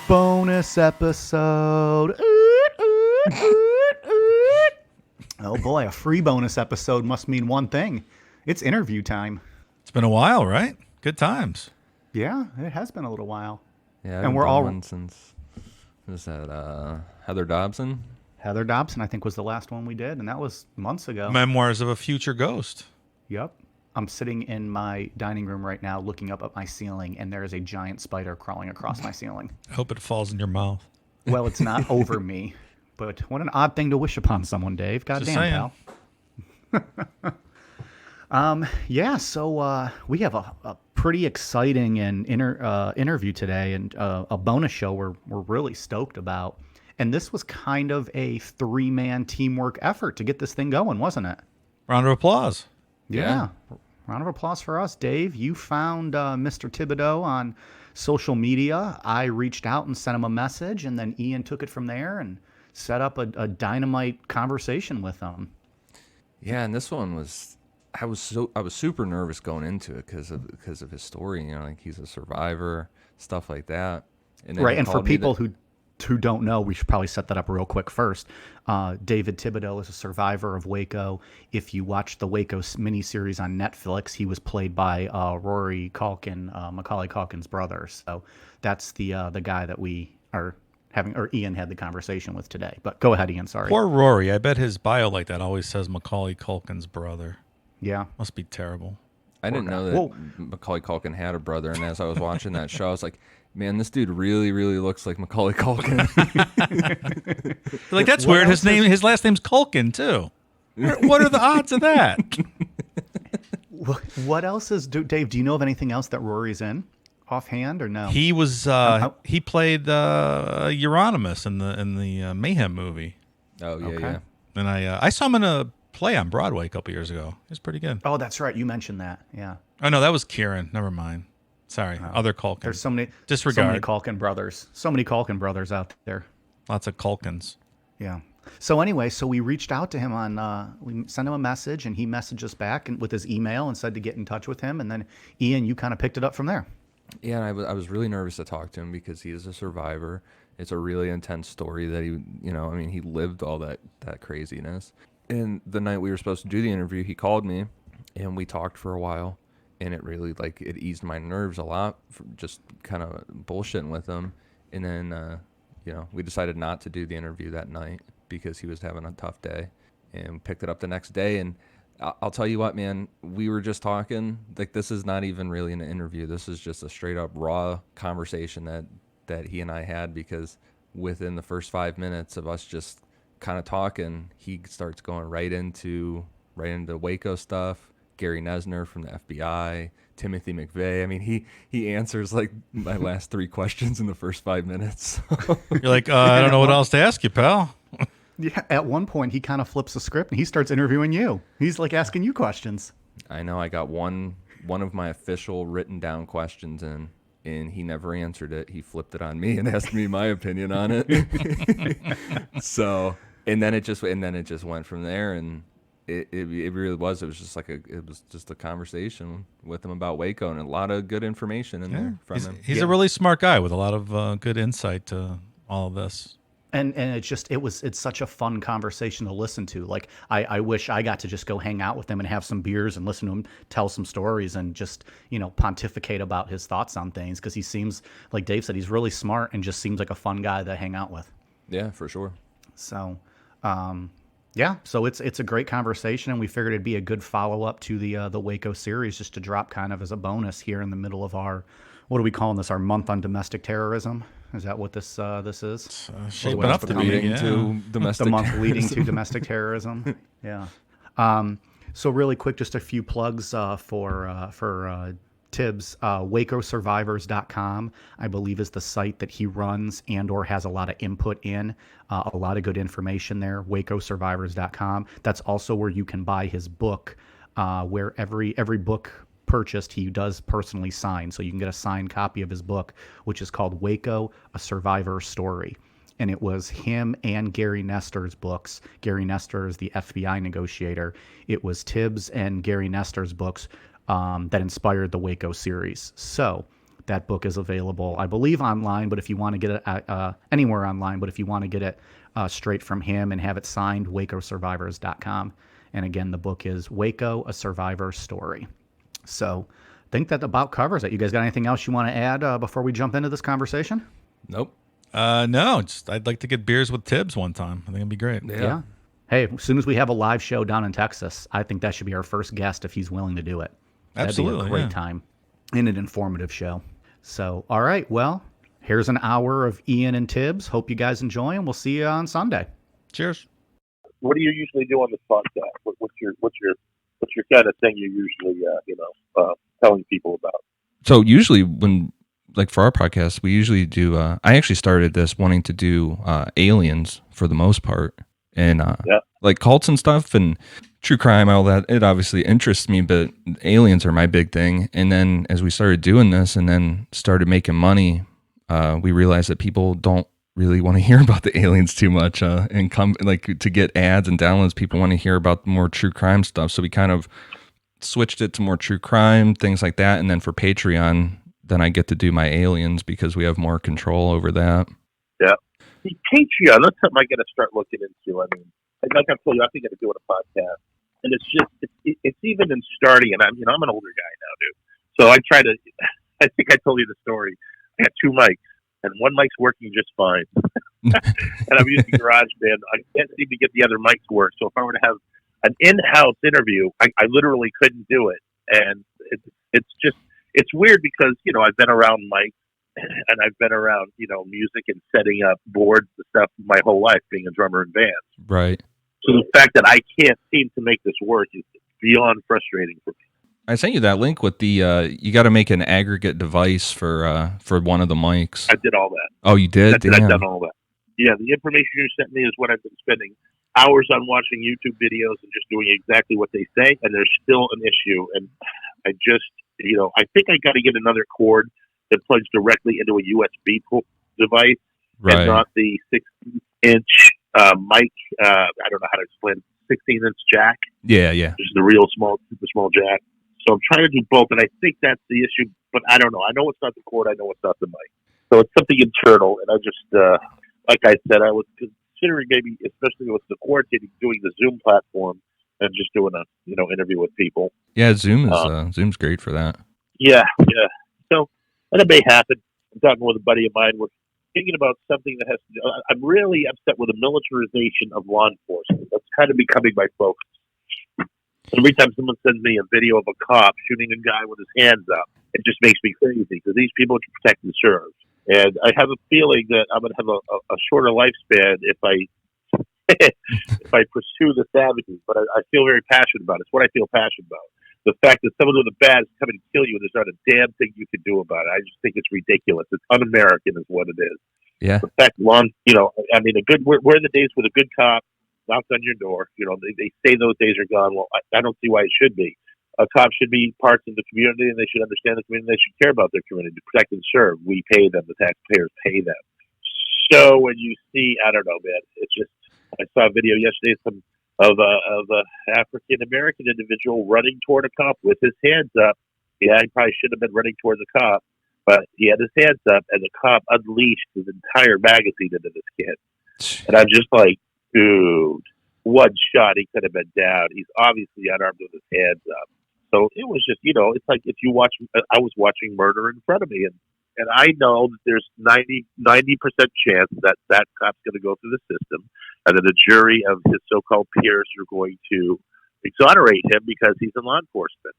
Bonus episode. Oh boy, a free bonus episode must mean one thing. It's interview time. It's been a while, right? Good times. Yeah, it has been a little while. Yeah, and we're all one since was that Heather Dobson? Heather Dobson, I think, was the last one we did, and that was months ago. Memoirs of a Future Ghost. Yep. I'm sitting in my dining room right now looking up at my ceiling, and there is a giant spider crawling across my ceiling. I hope it falls in your mouth. Well, it's not over me, but what an odd thing to wish upon someone, Dave. Goddamn, pal. Yeah, so we have a pretty exciting and interview today, and a bonus show we're really stoked about. And this was kind of a three-man teamwork effort to get this thing going, wasn't it? Round of applause. Yeah. Round of applause for us. Dave, you found Mr. Thibodeau on social media. I reached out and sent him a message, and then Ian took it from there and set up a dynamite conversation with him. Yeah, and this one was I was super nervous going into it because of his story. You know, like he's a survivor, stuff like that. And right, and for people who don't know, we should probably set that up real quick first. David Thibodeau is a survivor of Waco. If you watch the Waco miniseries on Netflix, he was played by Rory Culkin, Macaulay Culkin's brother. So that's the guy that we are having, or Ian had the conversation with today. But go ahead, Ian, sorry. Poor Rory. I bet his bio like that always says Macaulay Culkin's brother. Yeah. Must be terrible. I didn't know that Macaulay Culkin had a brother, and as I was watching that show, I was like, man, this dude really, really looks like Macaulay Culkin. Like, that's weird. His last name's Culkin, too. What are the odds of that? What else is, Dave, do you know of anything else that Rory's in offhand or no? He was, he played Euronymous in the Mayhem movie. Oh, yeah, Okay. yeah. And I saw him in a play on Broadway a couple years ago. It was pretty good. Oh, that's right. You mentioned that. Yeah. Oh, no, that was Kieran. Never mind. Sorry, other Culkin. There's so many Culkin brothers. So many Culkin brothers out there. Lots of Culkins. Yeah. So anyway, we reached out to him we sent him a message, and he messaged us back with his email and said to get in touch with him. And then Ian, you kind of picked it up from there. Yeah, and I was really nervous to talk to him because he is a survivor. It's a really intense story that he lived all that craziness. And the night we were supposed to do the interview, he called me, and we talked for a while. And it really, it eased my nerves a lot from just kind of bullshitting with him. And then, we decided not to do the interview that night because he was having a tough day. And we picked it up the next day. And I'll tell you what, man, we were just talking. Like, this is not even really an interview. This is just a straight up raw conversation that he and I had, because within the first 5 minutes of us just kind of talking, he starts going right into Waco stuff. Gary Nesner from the FBI, Timothy McVeigh. I mean, he answers like my last 3 questions in the first 5 minutes. You're like, I don't know what else to ask you, pal. Yeah. At one point, he kind of flips the script and he starts interviewing you. He's like asking you questions. I know. I got one of my official written down questions in, and he never answered it. He flipped it on me and asked me my opinion on it. So, and then it just went from there, and It really was. It was just a conversation with him about Waco, and a lot of good information in there from him. He's a really smart guy with a lot of good insight to all of this. And it's such a fun conversation to listen to. Like, I wish I got to just go hang out with him and have some beers and listen to him tell some stories and just, pontificate about his thoughts on things, because he seems, like Dave said, he's really smart and just seems like a fun guy to hang out with. Yeah, for sure. So, yeah, so it's a great conversation, and we figured it'd be a good follow-up to the Waco series, just to drop kind of as a bonus here in the middle of our, what are we calling this, our month on domestic terrorism? Is that what this is? Shaping up to be, to domestic the month terrorism. leading to domestic terrorism. Yeah. So really quick, just a few plugs for Tibbs. WacoSurvivors.com, I believe, is the site that he runs and or has a lot of input in. A lot of good information there. WacoSurvivors.com. That's also where you can buy his book, where every book purchased he does personally sign. So you can get a signed copy of his book, which is called Waco, A Survivor Story. And it was him and Gary Nestor's books. Gary Nestor is the FBI negotiator. It was Tibbs and Gary Nestor's books that inspired the Waco series. So That book is available, I believe, online, but if you want to get it anywhere online, but if you want to get it straight from him and have it signed, wacosurvivors.com. And again, the book is Waco, A Survivor's Story. So I think that about covers it. You guys got anything else you want to add before we jump into this conversation? Nope. No, I'd like to get beers with Tibbs one time. I think it'd be great. Yeah. Hey, as soon as we have a live show down in Texas, I think that should be our first guest if he's willing to do it. Absolutely. That'd be a great time and an informative show. So, all right. Well, here's an hour of Ian and Tibbs. Hope you guys enjoy, and we'll see you on Sunday. Cheers. What do you usually do on this podcast? What's your kind of thing you're usually telling people about? So usually when, like for our podcast, we usually do, I actually started this wanting to do aliens for the most part, and like cults and stuff and true crime, all that. It obviously interests me, but aliens are my big thing. And then as we started doing this and then started making money, we realized that people don't really want to hear about the aliens too much, and come like to get ads and downloads. People want to hear about more true crime stuff. So we kind of switched it to more true crime, things like that. And then for Patreon, then I get to do my aliens because we have more control over that. Yeah. See, Patreon, that's something I got to start looking into. I mean, like I told you, I think I'm doing a podcast, and it's just, it's even in starting, and I'm an older guy now, dude. So I try to, I think I told you the story. I got 2 mics, and one mic's working just fine. And I'm using GarageBand. I can't seem to get the other mic to work. So if I were to have an in-house interview, I literally couldn't do it. And it's weird because, I've been around mics and I've been around, music and setting up boards and stuff my whole life, being a drummer in bands. Right. So the fact that I can't seem to make this work is beyond frustrating for me. I sent you that link with the, you got to make an aggregate device for one of the mics. I did all that. Oh, you did? I've done all that. Yeah, the information you sent me is what I've been spending hours on watching YouTube videos and just doing exactly what they say, and there's still an issue. And I just, I think I got to get another cord that plugs directly into a USB device, right, and not the 16-inch mic. I don't know how to explain it. 16-inch jack. Yeah. Just the real small, super small jack. So I'm trying to do both, and I think that's the issue, but I don't know. I know it's not the cord. I know it's not the mic. So it's something internal, and I just, like I said, I was considering maybe, especially with the quarantine, doing the Zoom platform and just doing a, interview with people. Yeah, Zoom's great for that. Yeah. So, and it may happen. I'm talking with a buddy of mine. We're thinking about something that has to do, I'm really upset with the militarization of law enforcement. That's kind of becoming my focus. Every time someone sends me a video of a cop shooting a guy with his hands up, it just makes me crazy because these people can protect and serve. And I have a feeling that I'm going to have a shorter lifespan if I if I pursue this avenue. But I feel very passionate about it. It's what I feel passionate about. The fact that someone with a badge is coming to kill you and there's not a damn thing you can do about it. I just think it's ridiculous. It's un-American is what it is. Yeah. The fact, we're in the days with a good cop knocks on your door. They say those days are gone. Well, I don't see why it should be. A cop should be parts of the community, and they should understand the community. They should care about their community, to protect and serve. We pay them. The taxpayers pay them. So when you see, I don't know, man, it's just, I saw a video yesterday of a African American individual running toward a cop with his hands up. Yeah, he probably should have been running toward the cop, but he had his hands up, and the cop unleashed his entire magazine into this kid. And I'm just like, dude, one shot, he could have been down. He's obviously unarmed with his hands up. So it was just, it's like if you watch, I was watching murder in front of me, and I know that there's 90% chance that cop's going to go through the system, and that a jury of his so-called peers are going to exonerate him because he's in law enforcement.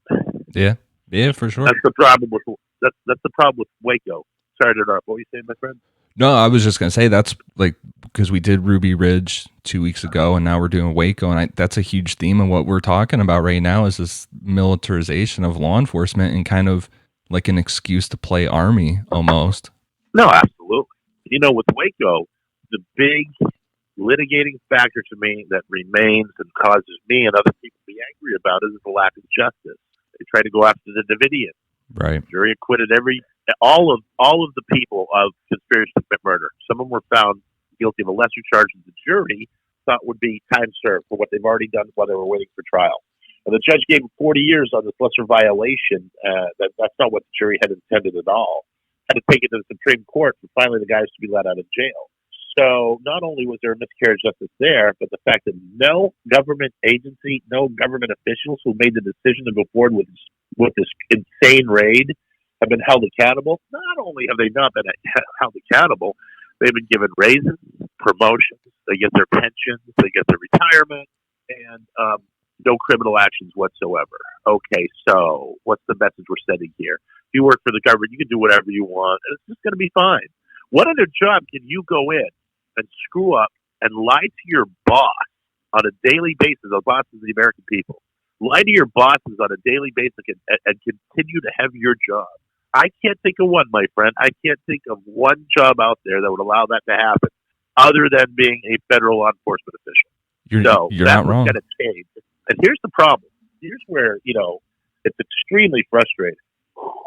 Yeah, for sure. That's the problem with Waco. Sorry to interrupt. What were you saying, my friend? No, I was just going to say that's like, because we did Ruby Ridge 2 weeks ago and now we're doing Waco. And that's a huge theme of what we're talking about right now is this militarization of law enforcement and kind of like an excuse to play army almost. No, absolutely. With Waco, the big litigating factor to me that remains and causes me and other people to be angry about is the lack of justice. They try to go after the Davidian. Right. The jury acquitted all of the people of conspiracy to commit murder. Some of them were found guilty of a lesser charge than the jury thought would be time served for what they've already done while they were waiting for trial. And the judge gave them 40 years on this lesser violation. That's not what the jury had intended at all. had to take it to the Supreme Court for finally the guys to be let out of jail. So not only was there a miscarriage of justice there, but the fact that no government agency, no government officials who made the decision to go forward with this insane raid have been held accountable. Not only have they not been held accountable, they've been given raises, promotions, they get their pensions, they get their retirement, and no criminal actions whatsoever. Okay, so what's the message we're sending here? If you work for the government, you can do whatever you want, and it's just going to be fine. What other job can you go in and screw up and lie to your boss on a daily basis? The bosses of the American people. Lie to your bosses on a daily basis and continue to have your job. I can't think of one, my friend. I can't think of one job out there that would allow that to happen other than being a federal law enforcement official. You're not wrong. That's going to change. And here's the problem. Here's where, it's extremely frustrating.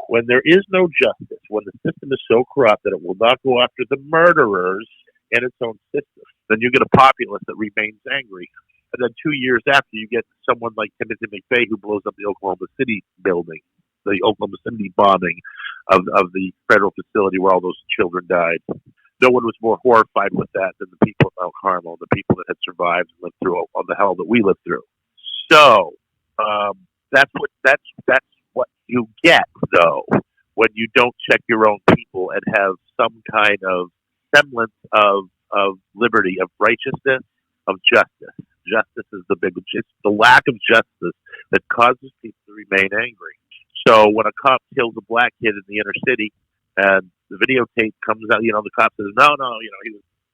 When there is no justice, when the system is so corrupt that it will not go after the murderers in its own system, then you get a populace that remains angry. And then 2 years after, you get someone like Timothy McVeigh who blows up the Oklahoma City building, the Oklahoma City bombing of the federal facility where all those children died. No one was more horrified with that than the people of Mount Carmel, the people that had survived and lived through all the hell that we lived through. So that's what you get, though, when you don't check your own people and have some kind of semblance of liberty, of righteousness, of justice. Justice is the big. It's the lack of justice that causes people to remain angry. So when a cop kills a black kid in the inner city, and the videotape comes out, the cop says, no,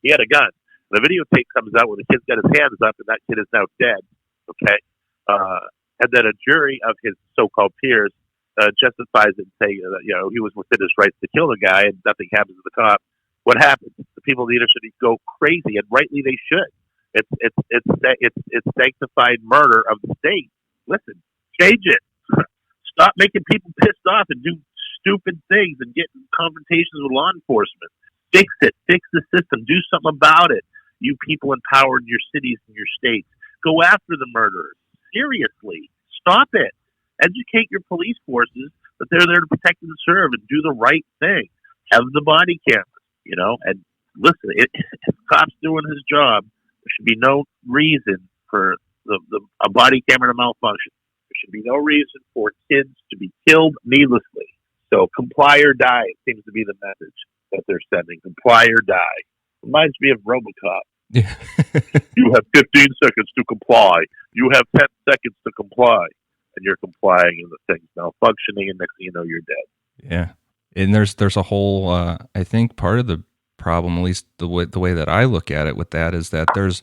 he had a gun. The videotape comes out where the kid's got his hands up, and that kid is now dead. Okay, and then a jury of his so-called peers justifies it and say, he was within his rights to kill the guy, and nothing happens to the cop. What happens? The people in the inner city go crazy, and rightly they should. It's sanctified murder of the state. Listen, change it. Stop making people pissed off and do stupid things and get in confrontations with law enforcement. Fix it. Fix the system. Do something about it. You people in power in your cities and your states, go after the murderers. Seriously. Stop it. Educate your police forces that they're there to protect and serve and do the right thing. Have the body cameras, and listen, if the cop's doing his job, there should be no reason for a body camera to malfunction. There should be no reason for kids to be killed needlessly. So comply or die, it seems to be the message that they're sending. Comply or die. Reminds me of RoboCop. Yeah. You have 15 seconds to comply. You have 10 seconds to comply. And you're complying and the thing's malfunctioning, and next thing you know, you're dead. Yeah. And there's a whole, I think part of the problem, at least the way that I look at it with that, is that there's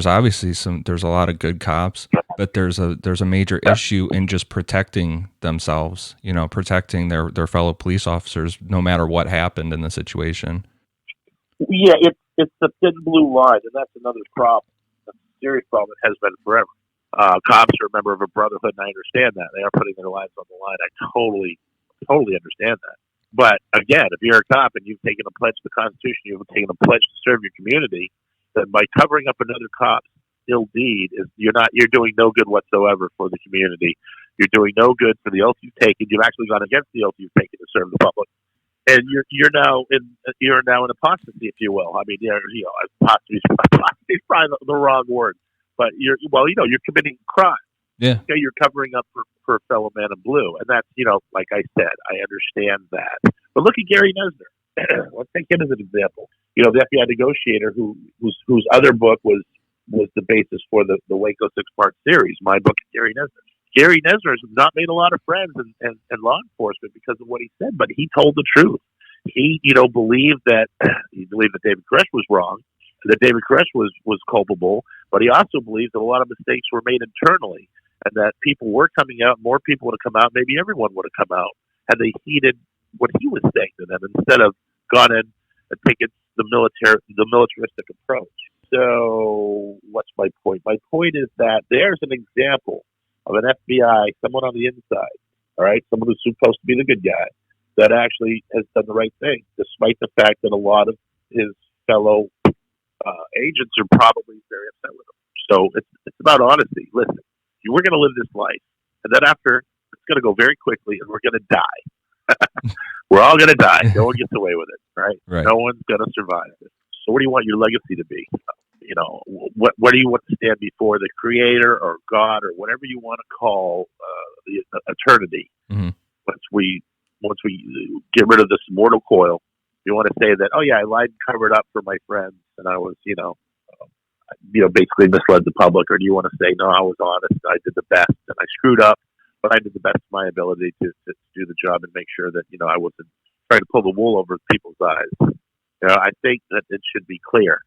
obviously there's a lot of good cops, but there's a major issue in just protecting themselves, protecting their fellow police officers, no matter what happened in the situation. Yeah, it's the thin blue line, and that's another problem. That's a serious problem. It has been forever. Cops are a member of a brotherhood, and I understand that. They are putting their lives on the line. I totally understand that. But again, if you're a cop and you've taken a pledge to the Constitution, you've taken a pledge to serve your community, then by covering up another cop's ill deed, you're doing no good whatsoever for the community. You're doing no good for the oath you've taken. You've actually gone against the oath you've taken to serve the public, and you're now in apostasy, if you will. I mean, apostasy is probably the wrong word, but you're committing crime. Yeah. Okay, you're covering up for a fellow man in blue, and that's like I said, I understand that. But look at Gary Nesner. Let's take him as an example. The FBI negotiator whose other book was the basis for the Waco 6-part series. My book, Gary Nesner. Gary Nesner has not made a lot of friends in law enforcement because of what he said, but he told the truth. He believed that David Koresh was wrong, that David Koresh was culpable, but he also believed that a lot of mistakes were made internally, and that people were coming out, more people would have come out, maybe everyone would have come out, had they heeded what he was saying to them instead of gone in and taken the militaristic approach. So what's my point? My point is that there's an example of an FBI, someone on the inside, all right, someone who's supposed to be the good guy, that actually has done the right thing, despite the fact that a lot of his fellow agents are probably very upset with him. So it's about honesty. Listen, we're going to live this life, and then after, it's going to go very quickly, and we're going to die. We're all going to die. No one gets away with it, right? Right. No one's going to survive it. So what do you want your legacy to be? You know, what do you want to stand before the Creator or God or whatever you want to call the eternity? Mm-hmm. Once we get rid of this mortal coil, you want to say that, oh yeah, I lied and covered up for my friends, and I was, basically misled the public, or do you want to say, no, I was honest, I did the best, and I screwed up, but I did the best of my ability to do the job and make sure that, I wasn't trying to pull the wool over people's eyes. I think that it should be clear,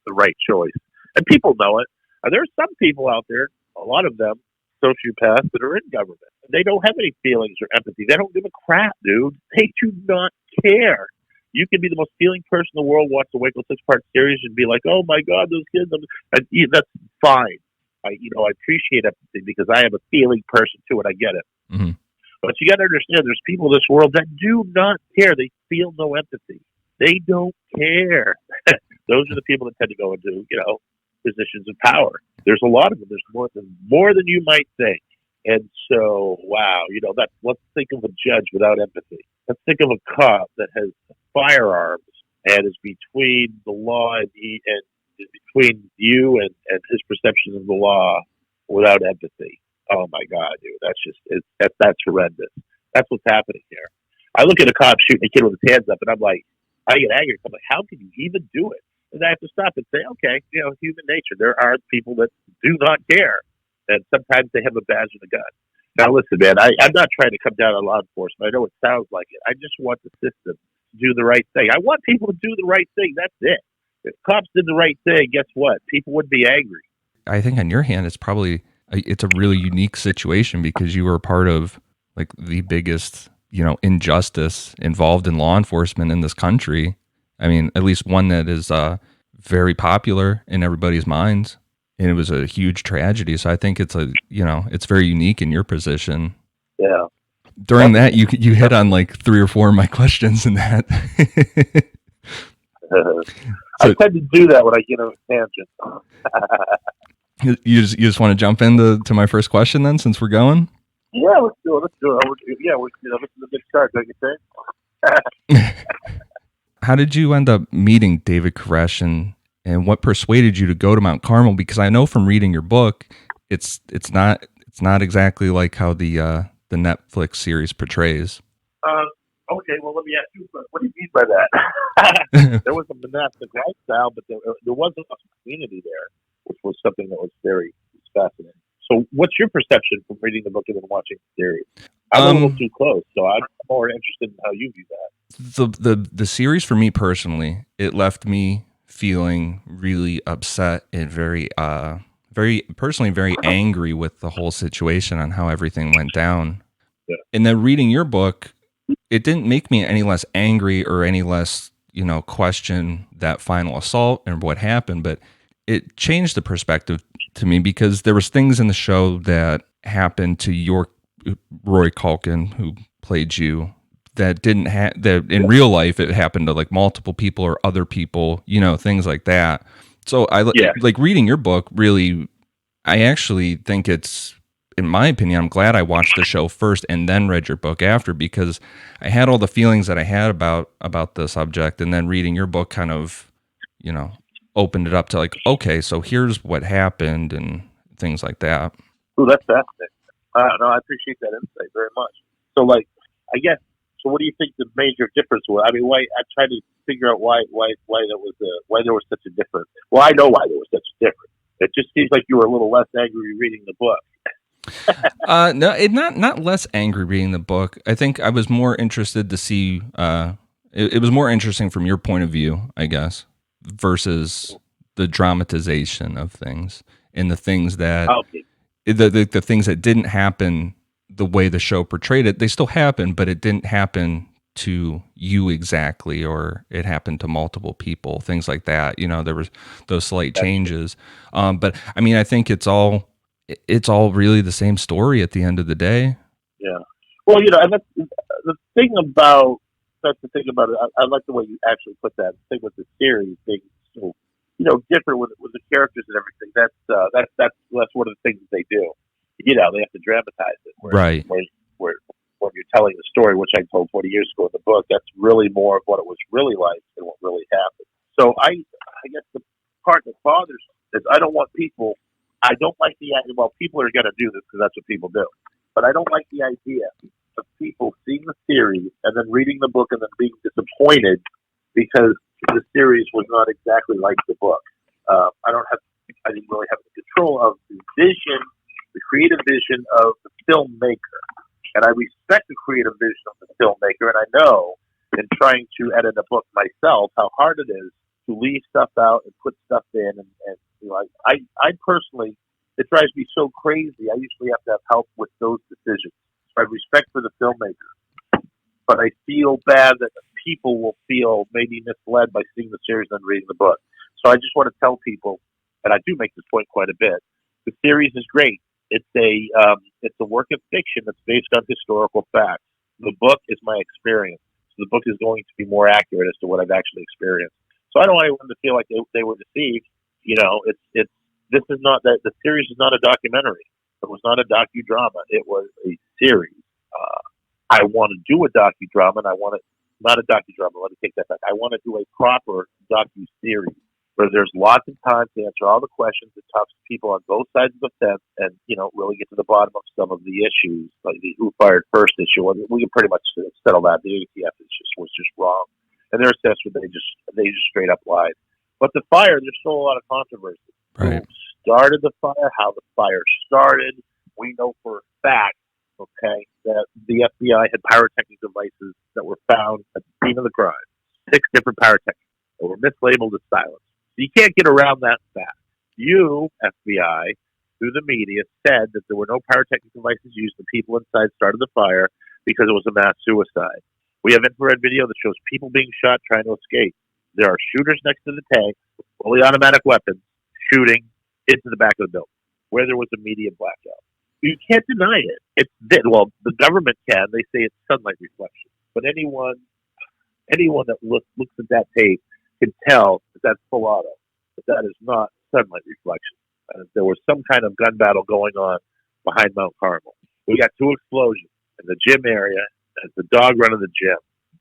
the right choice. And people know it. And there are some people out there, a lot of them, sociopaths that are in government. They don't have any feelings or empathy. They don't give a crap, dude. They do not care. You can be the most feeling person in the world, watch the Waco 6-part series and be like, oh my God, those kids. That's fine. I appreciate empathy because I am a feeling person too, and I get it. Mm-hmm. But you got to understand, there's people in this world that do not care. They feel no empathy. They don't care. Those are the people that tend to go into, positions of power. There's a lot of them. There's more than you might think. And so, wow, let's think of a judge without empathy. Let's think of a cop that has firearms and is between the law and between you and his perception of the law without empathy. Oh my God, dude, that's horrendous. That's what's happening here. I look at a cop shooting a kid with his hands up, and I'm like, I get angry. I'm like, how can you even do it? And I have to stop and say, okay, human nature. There are people that do not care, and sometimes they have a badge and a gun. Now, listen, man, I'm not trying to come down on law enforcement. I know it sounds like it. I just want the system to do the right thing. I want people to do the right thing. That's it. If cops did the right thing, guess what? People would be angry. I think on your hand, it's a really unique situation because you were part of like the biggest, injustice involved in law enforcement in this country. I mean, at least one that is very popular in everybody's minds, and it was a huge tragedy. So I think it's it's very unique in your position. Yeah. During that, you hit on like 3 or 4 of my questions in that. I tend to do that when I get on a tangent. You just want to jump into my first question then, since we're going? Yeah, let's do it. This is a good start, don't you think? How did you end up meeting David Koresh, and what persuaded you to go to Mount Carmel? Because I know from reading your book, it's not exactly like how the Netflix series portrays. Okay, well, let me ask you, what do you mean by that? There was a monastic lifestyle, but there wasn't a community there, which was something that was very fascinating. So what's your perception from reading the book and then watching the series? I'm a little too close, so I'm more interested in how you view that. The series, for me personally, it left me feeling really upset and very personally very angry with the whole situation on how everything went down. Yeah. And then reading your book, it didn't make me any less angry or any less, question that final assault and what happened, but it changed the perspective to me because there was things in the show that happened to Roy Culkin, who played you, that didn't that in real life it happened to like multiple people or other people, things like that. So like reading your book, really, I actually think it's, in my opinion, I'm glad I watched the show first and then read your book after, because I had all the feelings that I had about the subject, and then reading your book kind of, opened it up to like, okay, so here's what happened and things like that. Oh, that's fascinating. No, I appreciate that insight very much. So, I guess, so what do you think the major difference was? I mean, I tried to figure out why there was such a difference. Well, I know why there was such a difference. It just seems like you were a little less angry reading the book. No, not less angry reading the book. I think I was more interested to see. It was more interesting from your point of view, I guess, versus the dramatization of things and the things that the things that didn't happen the way the show portrayed it. They still happened, but it didn't happen to you exactly, or it happened to multiple people. Things like that. There was those slight changes. But I mean, I think it's all really the same story at the end of the day. Yeah. Well, and that's the thing about it. I like the way you actually put that. The thing with the series being so, different with the characters and everything. That's one of the things that they do. They have to dramatize it. Right. Where when you're telling the story, which I told 40 years ago in the book. That's really more of what it was really like than what really happened. So I guess the part that bothers me is I don't want people. I don't like the idea. Well, people are going to do this because that's what people do. But I don't like the idea of people seeing the series and then reading the book and then being disappointed because the series was not exactly like the book. I didn't really have the control of the vision, the creative vision of the filmmaker. And I respect the creative vision of the filmmaker. And I know in trying to edit a book myself how hard it is to leave stuff out and put stuff in. And you know, I personally, it drives me so crazy. I usually have to have help with those decisions. So I have respect for the filmmaker. But I feel bad that people will feel maybe misled by seeing the series and reading the book. So I just want to tell people, and I do make this point quite a bit, the series is great. It's a work of fiction that's based on historical facts. The book is my experience. So the book is going to be more accurate as to what I've actually experienced. So I don't want anyone to feel like they were deceived. You know, this is not that the series is not a documentary. It was not a docudrama. It was a series. I want to do a docudrama, and I want it not a docudrama. Let me take that back. I want to do a proper docu-series where there's lots of time to answer all the questions and talk to people on both sides of the fence and, you know, really get to the bottom of some of the issues, like the who fired first issue. I mean, we can pretty much settle that. The ATF was just wrong. And their assessment, they just straight up lied. But the fire, there's still a lot of controversy. Right. Who started the fire, how the fire started. We know for a fact, okay, that the FBI had pyrotechnic devices that were found at the scene of the crime. 6 different pyrotechnics that were mislabeled as silenced. So you can't get around that fact. You, FBI, through the media, said that there were no pyrotechnic devices used. The people inside started the fire because it was a mass suicide. We have infrared video that shows people being shot trying to escape. There are shooters next to the tank with fully automatic weapons shooting into the back of the building where there was a media blackout. You can't deny it. Well, the government can. They say it's sunlight reflection. But anyone that looks at that tape can tell that that's full auto, that is not sunlight reflection. There was some kind of gun battle going on behind Mount Carmel. We got 2 explosions in the gym area as the dog run of the gym.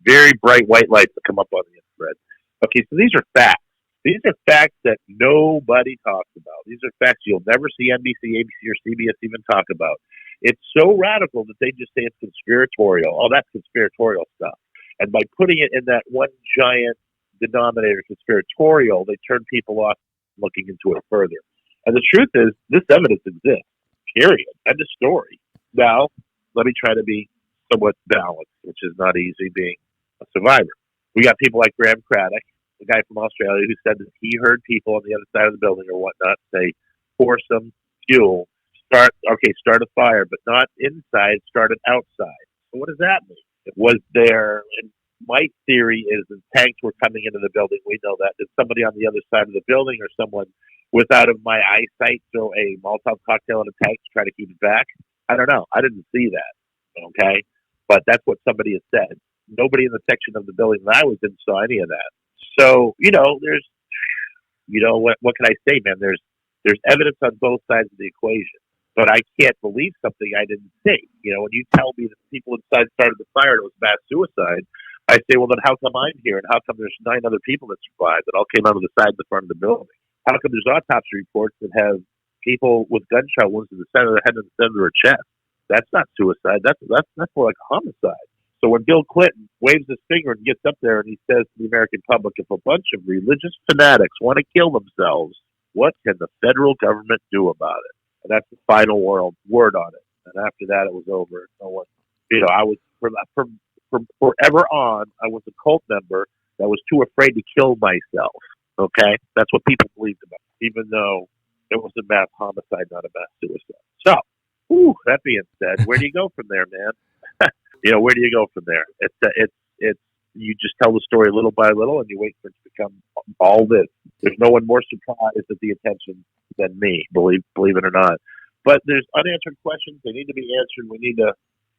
Very bright white lights that come up on the infrared. Okay, so these are facts. These are facts that nobody talks about. These are facts you'll never see NBC, ABC, or CBS even talk about. It's so radical that they just say it's conspiratorial. Oh, that's conspiratorial stuff. And by putting it in that one giant denominator, conspiratorial, they turn people off looking into it further. And the truth is, this evidence exists, period. End of story. Now, let me try to be somewhat balanced, which is not easy being a survivor. We got people like Graham Craddock, the guy from Australia, who said that he heard people on the other side of the building or whatnot say, pour some fuel, start a fire, but not inside, start it outside. So what does that mean? It was there, and my theory is that tanks were coming into the building. We know that. Did somebody on the other side of the building or someone without of my eyesight throw a Molotov cocktail in a tank to try to keep it back? I don't know. I didn't see that, okay? But that's what somebody has said. Nobody in the section of the building that I was in saw any of that. So, there's, what can I say, man? There's evidence on both sides of the equation. But I can't believe something I didn't see. When you tell me that people inside started the fire and it was mass suicide, I say, well, then how come I'm here? And how come there's 9 other people that survived that all came out of the side of the front of the building? How come there's autopsy reports that have people with gunshot wounds in the center of their head and the center of their chest? That's not suicide. That's more like a homicide. So when Bill Clinton waves his finger and gets up there and he says to the American public, if a bunch of religious fanatics want to kill themselves, what can the federal government do about it? And that's the final word on it. And after that, it was over. No one, I was from forever on. I was a cult member that was too afraid to kill myself. Okay, that's what people believed about, even though it was a mass homicide, not a mass suicide. So, that being said, where do you go from there, man? Where do you go from there? It's you just tell the story little by little, and you wait for it to become all this. There's no one more surprised at the attention than me, believe it or not. But there's unanswered questions. They need to be answered. We need to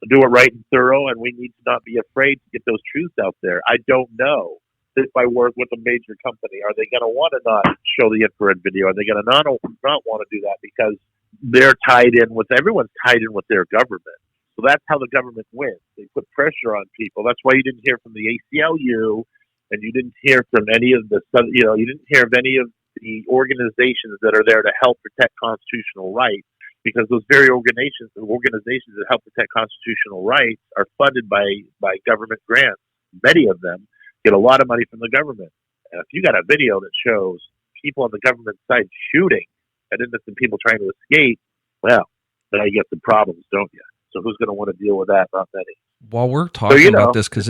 do it right and thorough, and we need to not be afraid to get those truths out there. I don't know if I work with a major company, are they going to want to not show the infrared video? Are they going to not want to do that because they're tied in with everyone's tied in with their government? So that's how the government wins. They put pressure on people. That's why you didn't hear from the ACLU, and you didn't hear from any of the, you didn't hear of any of the organizations that are there to help protect constitutional rights, because those very organizations that help protect constitutional rights are funded by government grants. Many of them get a lot of money from the government. And if you got a video that shows people on the government side shooting at innocent people trying to escape, well, then you get some problems, don't you? So who's going to want to deal with that? Not many. While we're talking about this, because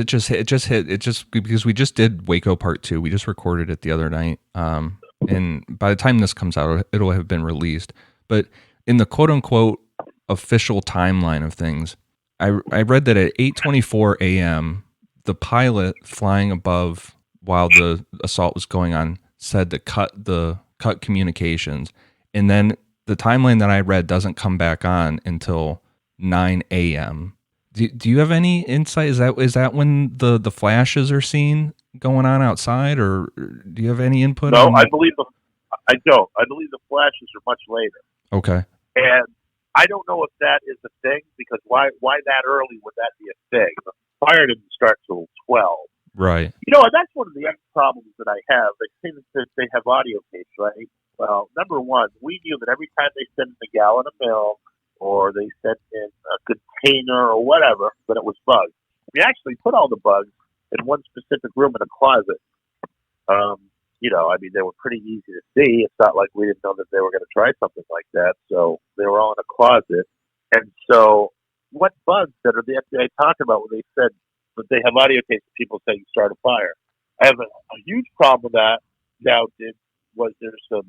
because we just did Waco Part 2. We just recorded it the other night. And by the time this comes out, it'll have been released. But in the quote unquote official timeline of things, I read that at 8:24 a.m., the pilot flying above while the assault was going on said to cut communications. And then the timeline that I read doesn't come back on until 9 a.m. Do you have any insight? Is that when the flashes are seen going on outside, or do you have any input? No, I don't. I believe the flashes are much later. Okay. And I don't know if that is a thing, because why that early would that be a thing? The fire didn't start till 12. Right. And that's one of the other problems that I have. They say that they have audio tapes, right? Well, number one, we knew that every time they sent in a gallon of milk or they sent in a container or whatever, that it was bugs. We actually put all the bugs in one specific room in a closet. They were pretty easy to see. It's not like we didn't know that they were going to try something like that. So they were all in a closet. And so what bugs that are the FBI talking about when they said that they have audio tapes of people saying start a fire? I have a huge problem with that. Now, there's some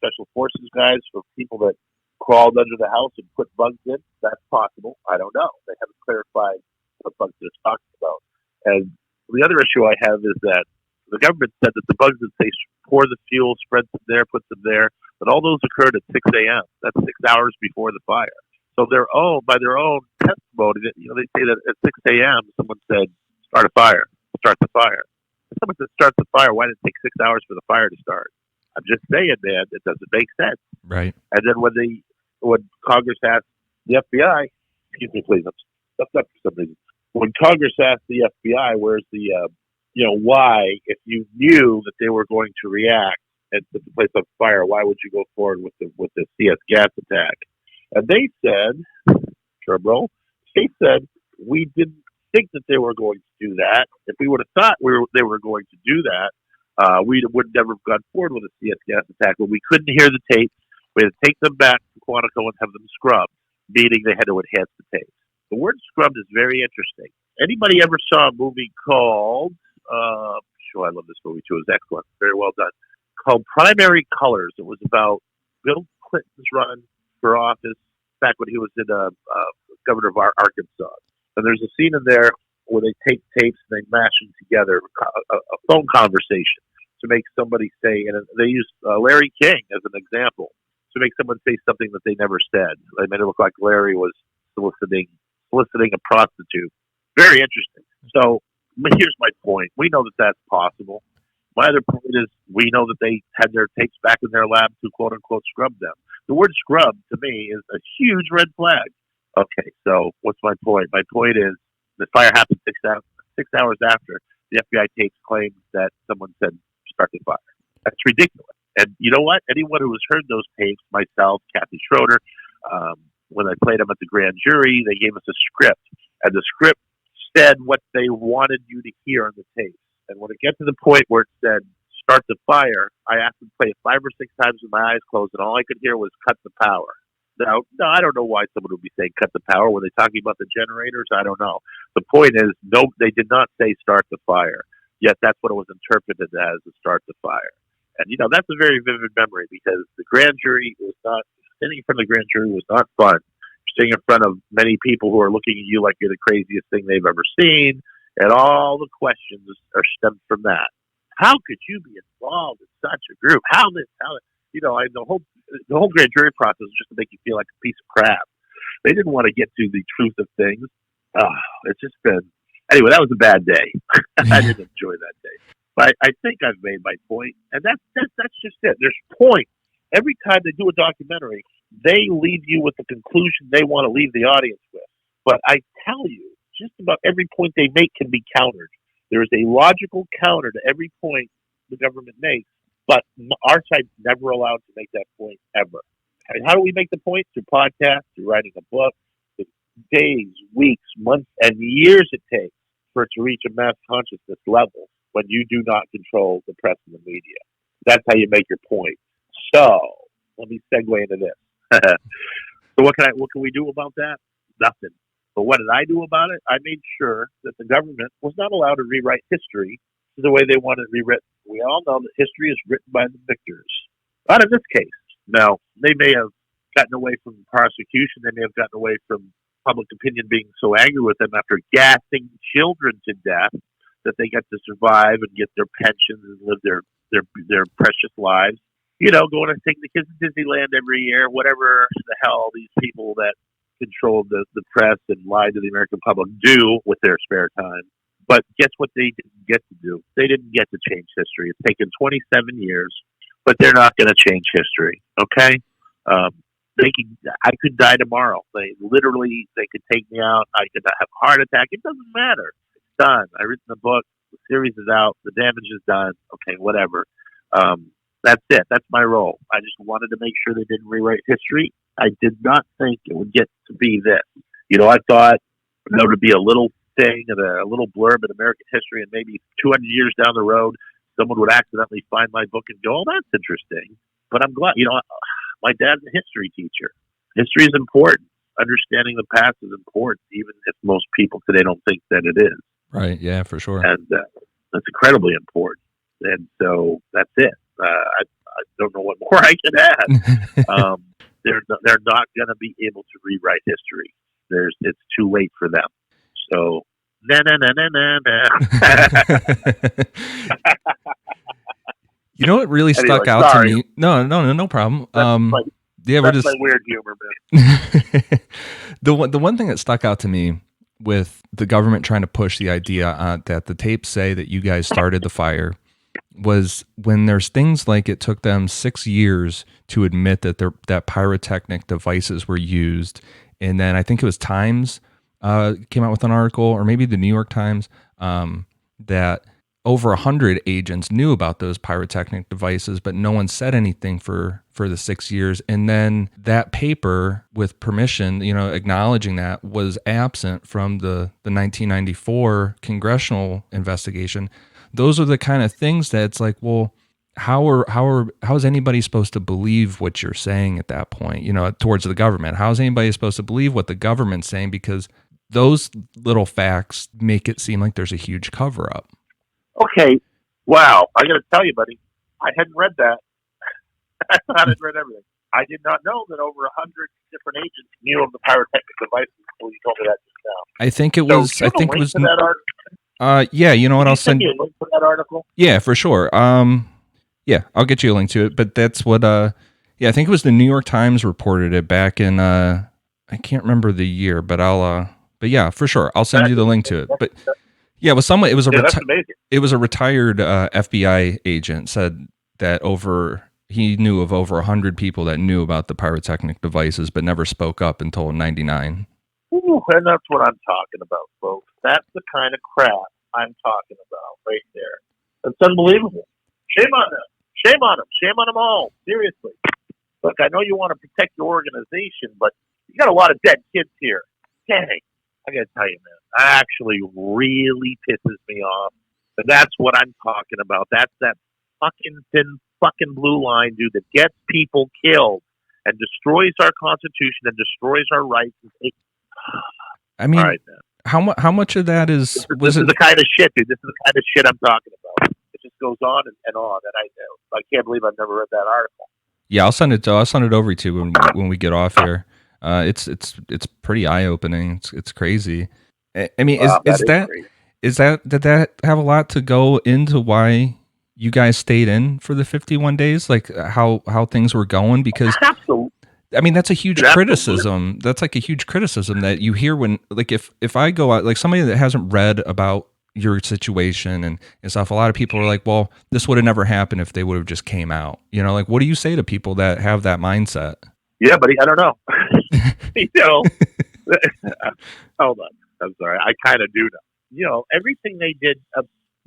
special forces guys for people that crawled under the house and put bugs in? That's possible. I don't know. They haven't clarified what bugs they're talking about. And the other issue I have is that the government said that the bugs that they pour the fuel, spread them there, put them there, but all those occurred at 6 a.m. That's 6 hours before the fire. So by their own testimony, they say that at 6 a.m. someone said, start a fire, start the fire. If someone said start the fire, why did it take 6 hours for the fire to start? I'm just saying, man, it doesn't make sense. Right. And then when Congress asked the FBI, excuse me, please, that's not for some reason. When Congress asked the FBI, where's the, why, if you knew that they were going to react and put the place on fire, why would you go forward with the CS gas attack? And they said, we didn't think that they were going to do that. If we would have thought they were going to do that, we would never have gone forward with a CS gas attack. But we couldn't hear the tapes. We had to take them back to Quantico and have them scrubbed, meaning they had to enhance the tapes. The word scrubbed is very interesting. Anybody ever saw a movie called, I love this movie too, it was excellent, very well done, called Primary Colors. It was about Bill Clinton's run for office back when he was governor of Arkansas. And there's a scene in there where they take tapes and they mash them together, a phone conversation, to make somebody say, and they use Larry King as an example, to make someone say something that they never said. They made it look like Larry was soliciting a prostitute. Very interesting. So here's my point. We know that that's possible. My other point is we know that they had their tapes back in their lab to quote-unquote scrub them. The word scrub, to me, is a huge red flag. Okay, so what's my point? My point is the fire happened 6 hours after the FBI tapes claimed that someone said start the fire. That's ridiculous. And you know what? Anyone who has heard those tapes, myself, Kathy Schroeder, when I played them at the grand jury, they gave us a script. And the script said what they wanted you to hear on the tapes. And when it gets to the point where it said, start the fire, I asked them to play it 5 or 6 times with my eyes closed, and all I could hear was cut the power. Now, no, I don't know why someone would be saying cut the power. Were they talking about the generators? I don't know. The point is, no, they did not say start the fire. Yet that's what it was interpreted as, to start the fire. And, that's a very vivid memory, because the grand jury was not, sitting in front of the grand jury was not fun. Sitting in front of many people who are looking at you like you're the craziest thing they've ever seen, and all the questions are stemmed from that. How could you be involved in such a group? The whole grand jury process was just to make you feel like a piece of crap. They didn't want to get to the truth of things. It's just been, anyway, that was a bad day. I didn't enjoy that day. But I think I've made my point, and that's just it. There's points. Every time they do a documentary, they leave you with the conclusion they want to leave the audience with. But I tell you, just about every point they make can be countered. There is a logical counter to every point the government makes, but our side's never allowed to make that point ever. And how do we make the point? Through podcasts, through writing a book, the days, weeks, months, and years it takes for it to reach a mass consciousness level when you do not control the press and the media. That's how you make your point. So let me segue into this. So what can we do about that? Nothing. But what did I do about it? I made sure that the government was not allowed to rewrite history the way they want it rewritten. We all know that history is written by the victors. Not in this case. Now, they may have gotten away from prosecution. They may have gotten away from public opinion being so angry with them after gassing children to death that they get to survive and get their pensions and live their precious lives. You know, going and taking the kids to Disneyland every year, whatever the hell these people that control the press and lie to the American public do with their spare time. But guess what they didn't get to do? They didn't get to change history. It's taken 27 years, but they're not going to change history, okay? I could die tomorrow. They could take me out. I could have a heart attack. It doesn't matter. It's done. I've written the book. The series is out. The damage is done. Okay, whatever. That's it. That's my role. I just wanted to make sure they didn't rewrite history. I did not think it would get to be this. You know, I thought there would be a little thing and a little blurb in American history, and maybe 200 years down the road, someone would accidentally find my book and go, "Oh, that's interesting." But I'm glad. You know, my dad's a history teacher. History is important. Understanding the past is important, even if most people today don't think that it is. Right. Yeah, for sure. And that's incredibly important. And so that's it. I don't know what more I can add. They're not going to be able to rewrite history. It's too late for them. So na. You know what really stuck out to me? No problem. We're just weird humor, man. The one thing that stuck out to me with the government trying to push the idea that the tapes say that you guys started the fire was when there's things like it took them 6 years to admit that pyrotechnic devices were used, and then I think it was Times came out with an article, or maybe the New York Times, that over 100 agents knew about those pyrotechnic devices, but no one said anything for the 6 years. And then that paper, with permission, acknowledging that, was absent from the 1994 congressional investigation. Those are the kind of things that it's like, well, how is anybody supposed to believe what you're saying at that point, towards the government? How is anybody supposed to believe what the government's saying? Because those little facts make it seem like there's a huge cover up. Okay. Wow. I got to tell you, buddy, I hadn't read that. I hadn't read everything. I did not know that over 100 different agents knew of the pyrotechnic devices until you told me that just now. I think it was. That article? Yeah, you know what? I'll send you a link to that article. Yeah, for sure. Yeah, I'll get you a link to it. But that's what. Yeah, I think it was the New York Times reported it back in. I can't remember the year, but But yeah, for sure, I'll send you the link to it. But yeah, it was someone. It was a retired FBI agent said that he knew of over 100 people that knew about the pyrotechnic devices, but never spoke up until '99. Ooh, and that's what I'm talking about, folks. That's the kind of crap I'm talking about right there. It's unbelievable. Shame on them. Shame on them. Shame on them all. Seriously. Look, I know you want to protect your organization, but you got a lot of dead kids here. Dang. I got to tell you, man, that actually really pisses me off. And that's what I'm talking about. That's that fucking thin fucking blue line, dude, that gets people killed and destroys our Constitution and destroys our rights. I mean, right, how much of that is... This is the kind of shit, dude. This is the kind of shit I'm talking about. It just goes on and on. And I can't believe I've never read that article. Yeah, I'll send it over to you when we get off here. It's pretty eye-opening. It's crazy. I mean, did that have a lot to go into why you guys stayed in for the 51 days? Like how things were going? Because absolutely. I mean, that's a huge criticism. That's like a huge criticism that you hear when, like, if I go out, like somebody that hasn't read about your situation and stuff, a lot of people are like, well, this would have never happened if they would have just came out. Like, what do you say to people that have that mindset? Yeah, buddy, I don't know. Hold on. I'm sorry. I kind of do know. Everything they did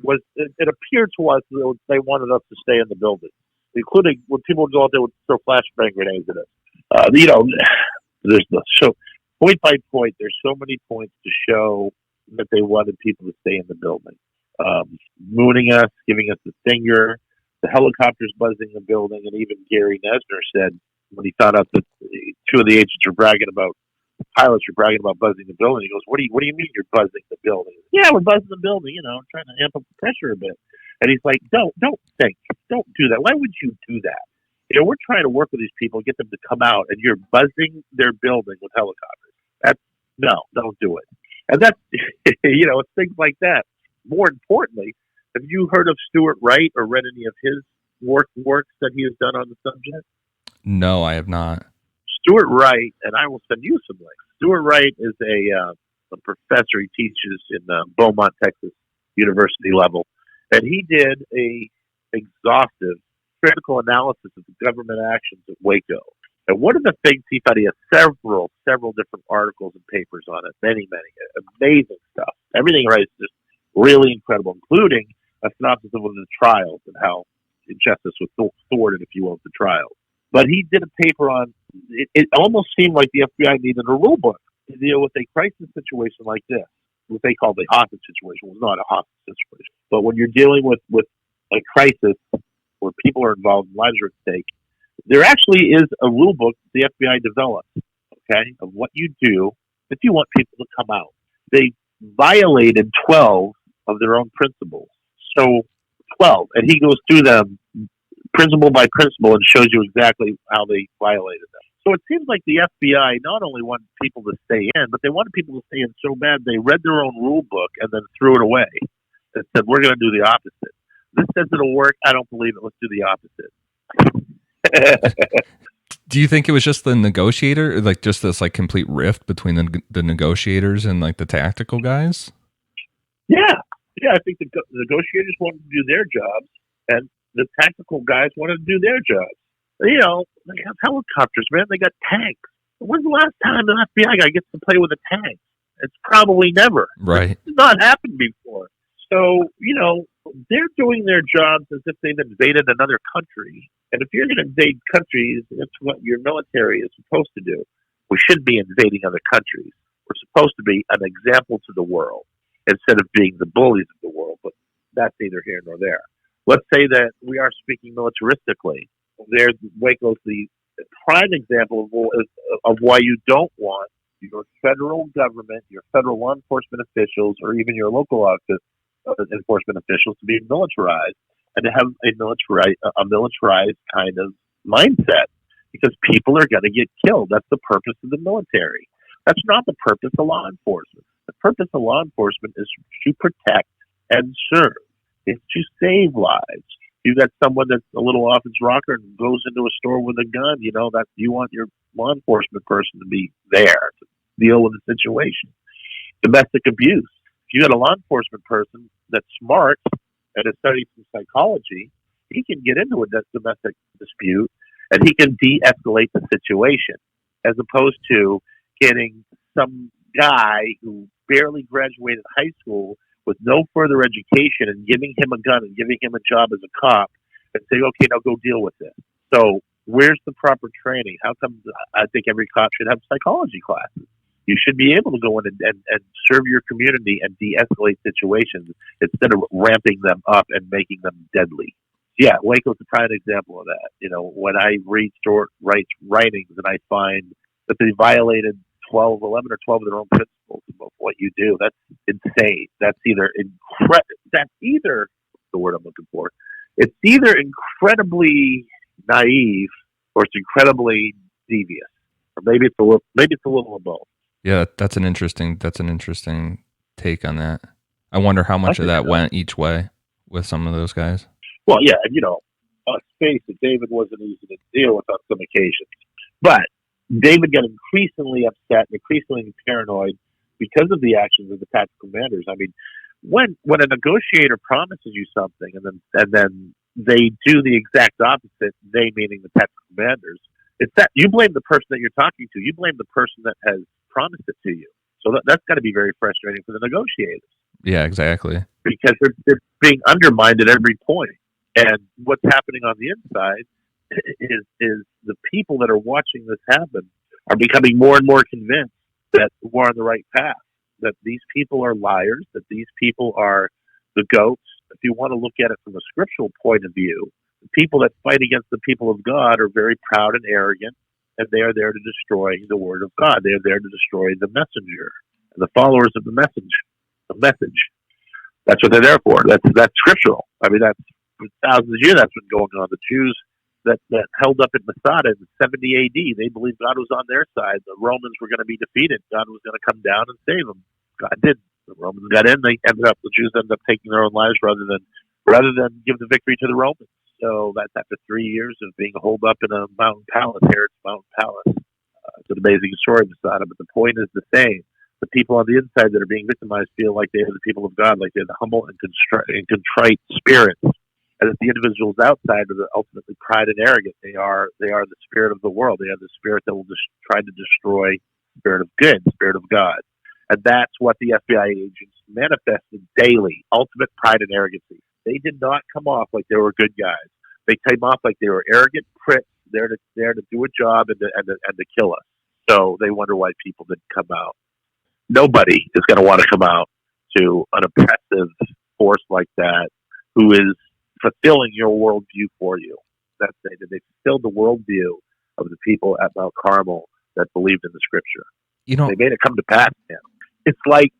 was, it appeared to us that they wanted us to stay in the building, including when people would go out there with throw flashbang grenades at us. There's so point by point, there's so many points to show that they wanted people to stay in the building. Mooning us, giving us the finger, the helicopters buzzing the building, and even Gary Nesner said when he found out that two of the agents were bragging about, pilots were bragging about buzzing the building. He goes, "What do you mean you're buzzing the building?" Yeah, we're buzzing the building. Trying to amp up the pressure a bit. And he's like, "Don't do that. Why would you do that? We're trying to work with these people, get them to come out, and you're buzzing their building with helicopters. Don't do it." And that's it's things like that. More importantly, have you heard of Stuart Wright or read any of his works that he has done on the subject? No, I have not. Stuart Wright, and I will send you some links. Stuart Wright is a professor. He teaches in Beaumont, Texas, university level, and he did a exhaustive critical analysis of the government actions at Waco. And one of the things he found, he has several different articles and papers on it, many, amazing stuff. Everything right is just really incredible, including a synopsis of the trials and how injustice was thwarted, if you will, at the trials. But he did a paper on, it almost seemed like the FBI needed a rule book to deal with a crisis situation like this, what they call the hostage situation. Well, it's not a hostage situation. But when you're dealing with a crisis where people are involved and lives are at stake, there actually is a rule book the FBI developed, okay, of what you do if you want people to come out. They violated 12 of their own principles. So 12, and he goes through them principle by principle and shows you exactly how they violated them. So it seems like the FBI not only wanted people to stay in, but they wanted people to stay in so bad they read their own rule book and then threw it away and said, "We're going to do the opposite. This says it'll work. I don't believe it. Let's do the opposite." Do you think it was just the negotiator, like just this like complete rift between the negotiators and like the tactical guys? Yeah. I think the negotiators wanted to do their jobs, and the tactical guys wanted to do their jobs. They have helicopters, man. They got tanks. When's the last time an FBI guy gets to play with a tank? It's probably never. Right. It's not happened before. So, they're doing their jobs as if they've invaded another country. And if you're going to invade countries, that's what your military is supposed to do. We shouldn't be invading other countries. We're supposed to be an example to the world instead of being the bullies of the world. But that's neither here nor there. Let's say that we are speaking militaristically. Waco's the prime example of why you don't want your federal government, your federal law enforcement officials, or even your local enforcement officials to be militarized and to have a militarized kind of mindset, because people are going to get killed. That's the purpose of the military. That's not the purpose of law enforcement. The purpose of law enforcement is to protect and serve. It's to save lives. You got someone that's a little off his rocker and goes into a store with a gun, that you want your law enforcement person to be there to deal with the situation. Domestic abuse. If you got a law enforcement person that's smart and has studied some psychology, he can get into a domestic dispute and he can de-escalate the situation, as opposed to getting some guy who barely graduated high school with no further education and giving him a gun and giving him a job as a cop and say, "Okay, now go deal with this." So where's the proper training? How come I think every cop should have psychology classes? You should be able to go in and serve your community and de-escalate situations instead of ramping them up and making them deadly. Yeah, Waco's a prime example of that. When I read Stuart Wright's writings and I find that they violated 11 or 12 of their own principles of what you do, that's insane. That's either the word I'm looking for. It's either incredibly naive or it's incredibly devious, or maybe it's a little of both. Yeah, that's an interesting take on that. I wonder how much of that went each way with some of those guys. Well, yeah, let's face it, David wasn't easy to deal with on some occasions. But David got increasingly upset and increasingly paranoid because of the actions of the tactical commanders. I mean, when a negotiator promises you something and then they do the exact opposite, they meaning the tactical commanders, It's that you blame the person that you're talking to. You blame the person that has promised it to you. So that's got to be very frustrating for the negotiators. Yeah, exactly. Because they're being undermined at every point. And what's happening on the inside is the people that are watching this happen are becoming more and more convinced that we're on the right path, that these people are liars, that these people are the goats. If you want to look at it from a scriptural point of view, the people that fight against the people of God are very proud and arrogant, and they are there to destroy the word of God. They are there to destroy the messenger and the followers of the message. The message. That's what they're there for. That's scriptural. I mean, that's for thousands of years that's been going on. The Jews that held up at Masada in 70 AD, they believed God was on their side. The Romans were going to be defeated. God was going to come down and save them. God didn't. The Romans got in. The Jews ended up taking their own lives rather than give the victory to the Romans. So that's after 3 years of being holed up in a mountain palace. Herod's mountain palace. It's an amazing story, Masada, but the point is the same. The people on the inside that are being victimized feel like they are the people of God, like they're the humble and contrite spirits. And that the individuals outside are ultimately pride and arrogant. They are the spirit of the world. They are the spirit that will just try to destroy the spirit of good, the spirit of God. And that's what the FBI agents manifested daily, ultimate pride and arrogancy. They did not come off like they were good guys. They came off like they were arrogant pricks there to do a job and to kill us. So they wonder why people didn't come out. Nobody is going to want to come out to an oppressive force like that who is fulfilling your worldview for you. That's it. They fulfilled the worldview of the people at Mount Carmel that believed in the scripture. They made it come to pass now. It's like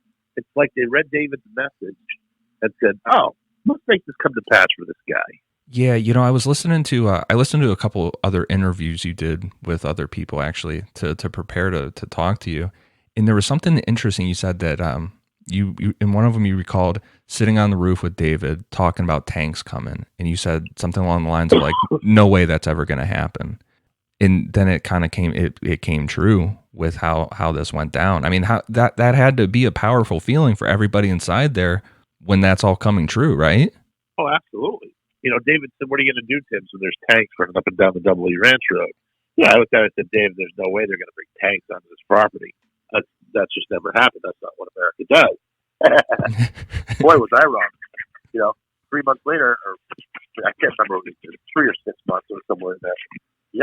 they read David's message and said, "Oh, let's make this come to pass for this guy." Yeah, I was listening to a couple other interviews you did with other people actually to prepare to talk to you, and there was something interesting you said that you in one of them you recalled sitting on the roof with David talking about tanks coming, and you said something along the lines of like, "No way that's ever going to happen," and then it kind of came true with how this went down. I mean, how that had to be a powerful feeling for everybody inside there when that's all coming true, right? Oh, absolutely. David said, "What are you going to do, Tim, when there's tanks running up and down the Double E Ranch Road?" Yeah, I looked at it and said, "David, there's no way they're going to bring tanks onto this property. That's just never happened. That's not what America does." Boy, was I wrong. 3 months later, or I can't remember, it was 3 or 6 months or somewhere in there.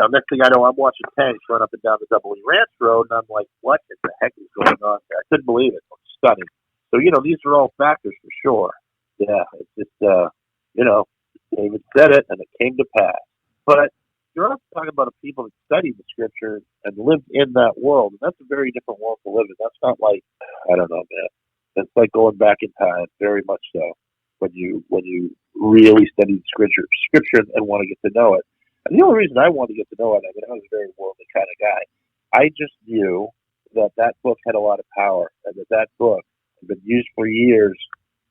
Next thing I know, I'm watching tanks run up and down the Double E Ranch Road, and I'm like, what in the heck is going on there? I couldn't believe it. It was stunning. So, these are all factors for sure. Yeah, it's just, David said it, and it came to pass. But you're also talking about a people that studied the scripture and lived in that world, and that's a very different world to live in. That's not like, I don't know, man. It's like going back in time, very much so, when you really study the scripture and want to get to know it. And the only reason I wanted to get to know it, I was a very worldly kind of guy. I just knew that book had a lot of power, and that book had been used for years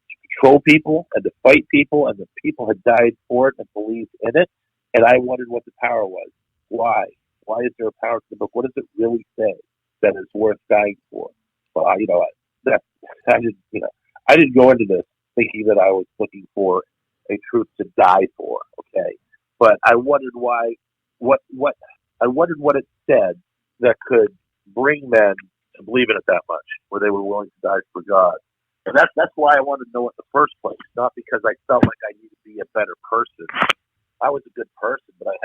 to control people and to fight people, and the people had died for it and believed in it. And I wondered what the power was. Why? Why is there a power to the book? What does it really say that is worth dying for? Well, I didn't go into this thinking that I was looking for a truth to die for. Okay, but I wondered what it said that could bring men to believe in it that much, where they were willing to die for God. And that's why I wanted to know it in the first place, not because I felt like I needed to be a better person. I was a good person, but I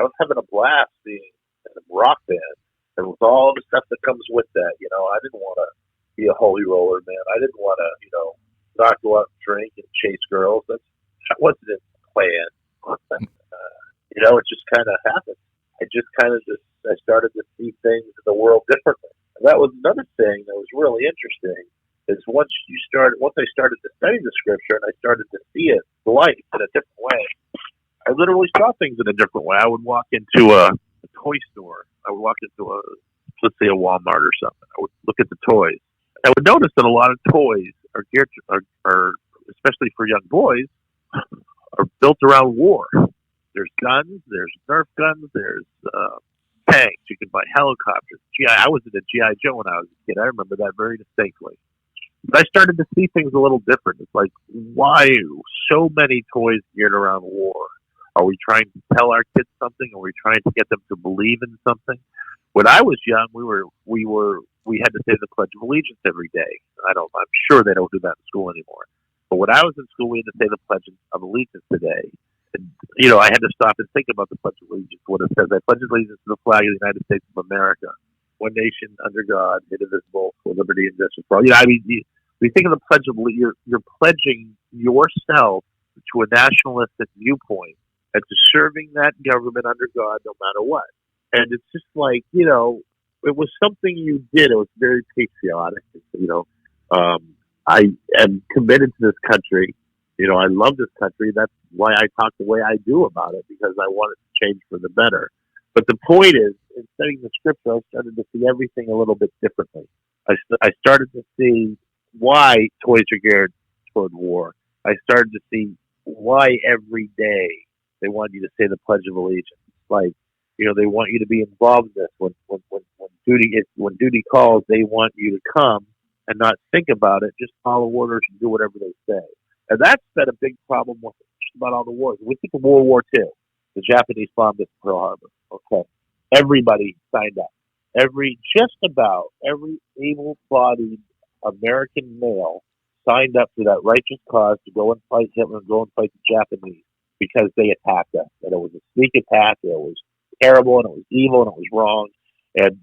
was having a blast being in a rock band, and with all the stuff that comes with that. I didn't want to be a holy roller, man. I didn't want to, not go out and drink and chase girls. That wasn't in the plan. It just kind of happened. I started to see things in the world differently. And that was another thing that was really interesting. Is once I started to study the scripture and I started to see it, life in a different way. I literally saw things in a different way. I would walk into a toy store. I would walk into let's say a Walmart or something. I would look at the toys. I would notice that a lot of toys are geared are especially for young boys, are built around war. There's guns, there's Nerf guns, there's tanks. You can buy helicopters. I was in a GI Joe when I was a kid. I remember that very distinctly. But I started to see things a little different. It's like, why so many toys geared around war? Are we trying to tell our kids something? Are we trying to get them to believe in something? When I was young, we had to say the Pledge of Allegiance every day. I'm sure they don't do that in school anymore. But when I was in school, we had to say the Pledge of Allegiance today. And, I had to stop and think about the Pledge of Allegiance. What it says, I pledge allegiance to the flag of the United States of America, one nation under God, indivisible, with liberty and justice for all. We think of the Pledge of Allegiance, you're pledging yourself to a nationalistic viewpoint and to serving that government under God no matter what. And it's just like, it was something you did. It was very patriotic. I am committed to this country. I love this country. That's why I talk the way I do about it, because I want it to change for the better. But the point is, in studying the scripture, I started to see everything a little bit differently. I started to see why toys are geared toward war. I started to see why every day they want you to say the Pledge of Allegiance. Like, they want you to be involved in this. When duty calls, they want you to come and not think about it, just follow orders and do whatever they say. And that's been a big problem with just about all the wars. We think of World War II. The Japanese bombed at Pearl Harbor. Okay. Everybody signed up. Just about every able-bodied American male signed up for that righteous cause to go and fight Hitler and go and fight the Japanese because they attacked us. And it was a sneak attack. It was terrible, and it was evil, and it was wrong. And,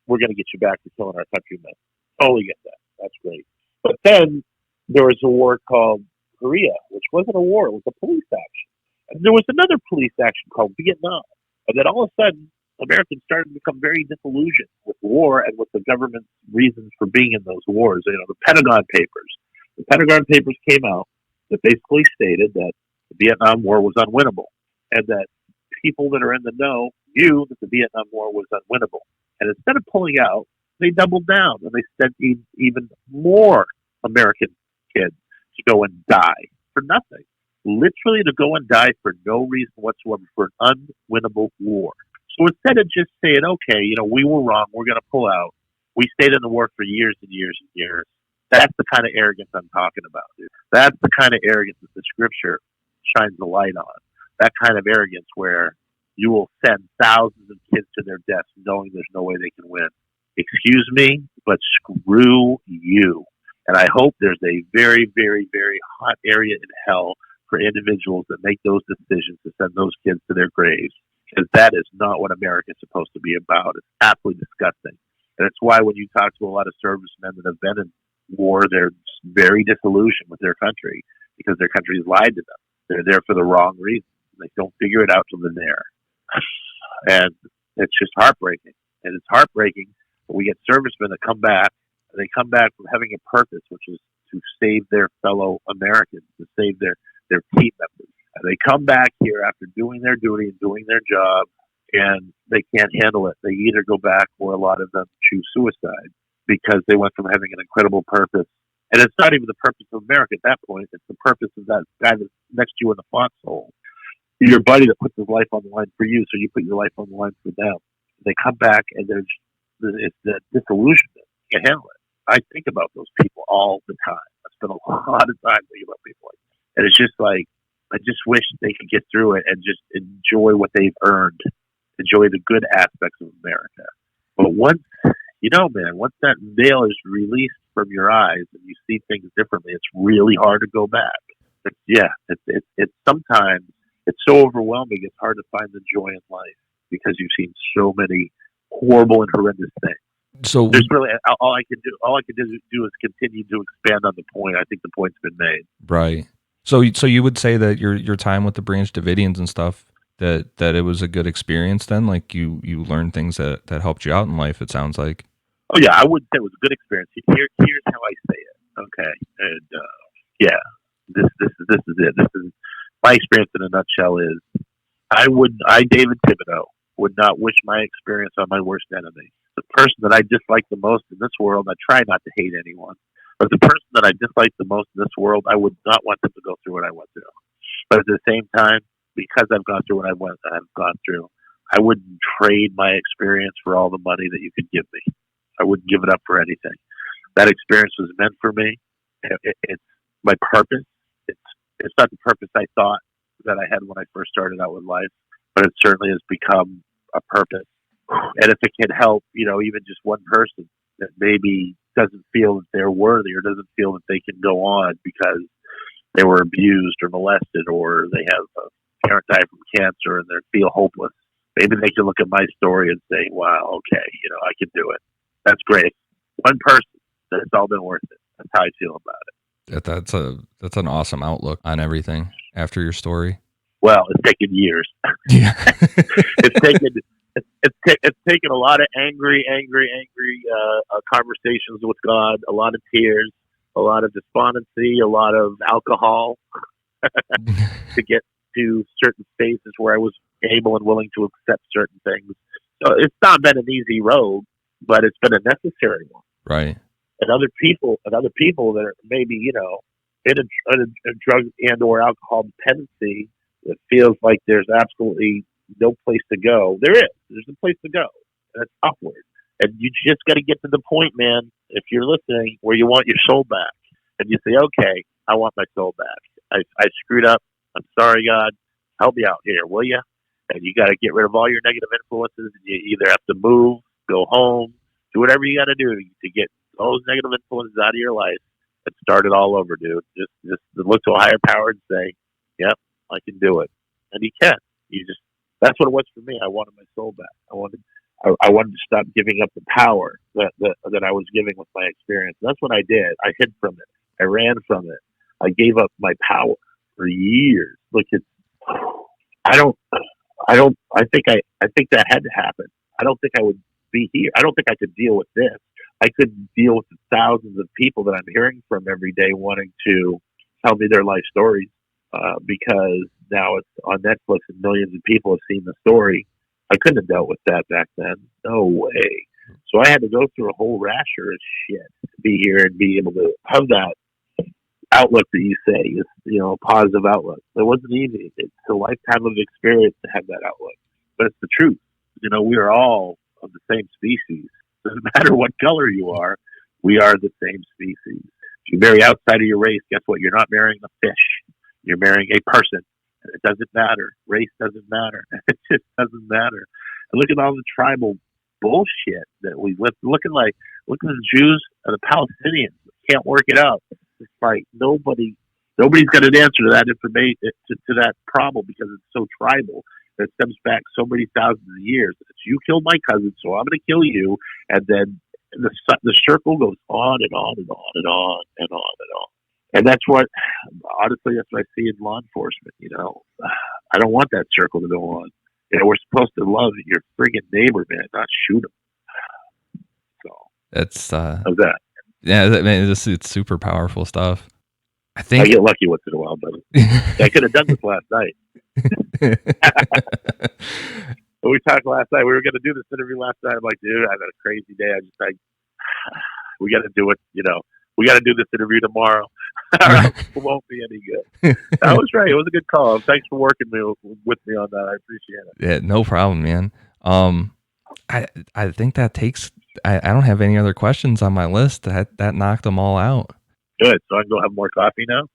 we're going to get you back to killing our countrymen. Totally get that. That's great. But then there was a war called Korea, which wasn't a war. It was a police action. And there was another police action called Vietnam. And then all of a sudden, Americans started to become very disillusioned with war and with the government's reasons for being in those wars. The Pentagon Papers. The Pentagon Papers came out that basically stated that the Vietnam War was unwinnable, and that people that are in the know knew that the Vietnam War was unwinnable. And instead of pulling out, they doubled down, and they sent even more American kids to go and die for nothing. Literally to go and die for no reason whatsoever, for an unwinnable war. So instead of just saying, okay, we were wrong, we're going to pull out, we stayed in the war for years and years and years. That's the kind of arrogance I'm talking about, dude. That's the kind of arrogance that the scripture shines the light on. That kind of arrogance where you will send thousands of kids to their deaths knowing there's no way they can win. Excuse me, but screw you. And I hope there's a very, very, very hot area in hell for individuals that make those decisions to send those kids to their graves. Because that is not what America is supposed to be about. It's absolutely disgusting. And it's why when you talk to a lot of servicemen that have been in war, they're very disillusioned with their country because their country has lied to them. They're there for the wrong reasons. They don't figure it out till they're there. And it's just heartbreaking. And it's heartbreaking when we get servicemen that come back, and they come back from having a purpose, which is to save their fellow Americans, to save their team members. And they come back here after doing their duty and doing their job, and they can't handle it. They either go back, or a lot of them choose suicide because they went from having an incredible purpose. And it's not even the purpose of America at that point. It's the purpose of that guy that's next to you in the foxhole. Your buddy that puts his life on the line for you, so you put your life on the line for them. They come back, and it's the disillusionment. You can't handle it. I think about those people all the time. I spend a lot of time thinking about people like that. And it's just like, I just wish they could get through it and just enjoy what they've earned, enjoy the good aspects of America. But once that veil is released from your eyes and you see things differently, it's really hard to go back. It's sometimes it's so overwhelming. It's hard to find the joy in life because you've seen so many horrible and horrendous things. So there's really all I can do is continue to expand on the point. I think the point's been made. Right. So you would say that your time with the Branch Davidians and stuff, that it was a good experience then? Like you learned things that helped you out in life, it sounds like. Oh yeah, I wouldn't say it was a good experience. Here's how I say it. Okay. And this is it. This is my experience in a nutshell is David Thibodeau would not wish my experience on my worst enemy. The person that I dislike the most in this world, I try not to hate anyone. But the person that I dislike the most in this world, I would not want them to go through what I went through. But at the same time, because I've gone through what I've gone through, I wouldn't trade my experience for all the money that you could give me. I wouldn't give it up for anything. That experience was meant for me. It's my purpose. It's not the purpose I thought that I had when I first started out with life, but it certainly has become a purpose. And if it can help, even just one person that maybe doesn't feel that they're worthy or doesn't feel that they can go on because they were abused or molested or they have a parent die from cancer and they feel hopeless, maybe they can look at my story and say, wow, okay, I can do it. That's great. One person, it's all been worth it. That's how I feel about it. That's an awesome outlook on everything after your story. Well, it's taken years. Yeah. It's taken a lot of angry conversations with God, a lot of tears, a lot of despondency, a lot of alcohol to get to certain spaces where I was able and willing to accept certain things. So it's not been an easy road, but it's been a necessary one. Right. And other people that are maybe, in a drug and or alcohol dependency, it feels like there's absolutely no place to go. There's a place to go, and it's upward. And you just got to get to the point, man, if you're listening, where you want your soul back. And you say, okay, I want my soul back. I screwed up. I'm sorry, God. Help me out here, will you? And you got to get rid of all your negative influences. You either have to move, go home, do whatever you got to do to get those negative influences out of your life and start it all over, dude. Just look to a higher power and say, yep, I can do it. And you can. That's what it was for me. I wanted my soul back. I wanted to stop giving up the power that I was giving with my experience. That's what I did. I hid from it. I ran from it. I gave up my power for years. Look, I think that had to happen. I don't think I would be here. I don't think I could deal with this. I couldn't deal with the thousands of people that I'm hearing from every day wanting to tell me their life stories because now it's on Netflix and millions of people have seen the story. I couldn't have dealt with that back then. No way. So I had to go through a whole rasher of shit to be here and be able to have that outlook that you say is, a positive outlook. It wasn't easy. It's a lifetime of experience to have that outlook. But it's the truth. We are all of the same species. Doesn't matter what color you are, we are the same species. If you marry outside of your race, guess what? You're not marrying a fish. You're marrying a person. It doesn't matter. Race doesn't matter. It just doesn't matter. And look at all the tribal bullshit that we live. Look at the Jews and the Palestinians. Can't work it out. It's like nobody's got an answer to that information to that problem because it's so tribal. That stems back so many thousands of years. It's you killed my cousin, so I'm going to kill you, and then the circle goes on and on and on and on and on and on. And that's what I see in law enforcement. I don't want that circle to go on. We're supposed to love your friggin' neighbor, man, not shoot him. So that's how's that? Yeah, it's super powerful stuff. I think I get lucky once in a while, buddy. I could have done this last night. We talked last night. We were going to do this interview last night. I'm like, dude, I've had a crazy day. We got to do it. We got to do this interview tomorrow. It won't be any good. I was right. It was a good call. Thanks for working with me on that. I appreciate it. Yeah, no problem, man. I think that takes. I don't have any other questions on my list. That knocked them all out. Good. So I can go have more coffee now.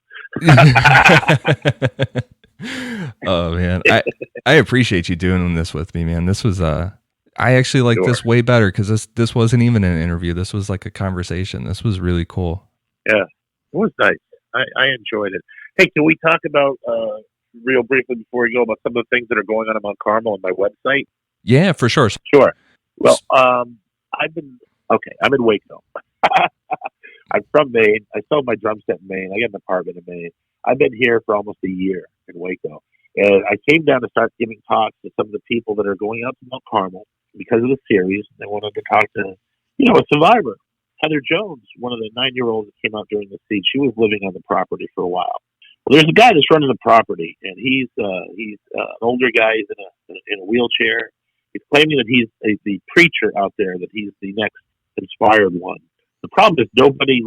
Oh man, I appreciate you doing this with me, man. This was I actually like this way better because this wasn't even an interview. This was like a conversation. This was really cool. Yeah, it was nice. I enjoyed it. Hey, can we talk about real briefly before we go about some of the things that are going on in Mount Carmel on my website? Yeah, for sure. Sure. Well, I'm in Waco. I'm from Maine. I sold my drum set in Maine. I got an apartment in Maine. I've been here for almost a year in Waco. And I came down to start giving talks to some of the people that are going out to Mount Carmel because of the series. They wanted to talk to, a survivor. Heather Jones, one of the 9-year-olds that came out during the siege, she was living on the property for a while. Well, there's a guy that's running the property, and he's an older guy. He's in a wheelchair. He's claiming that he's the preacher out there, that he's the next inspired one. The problem is nobody,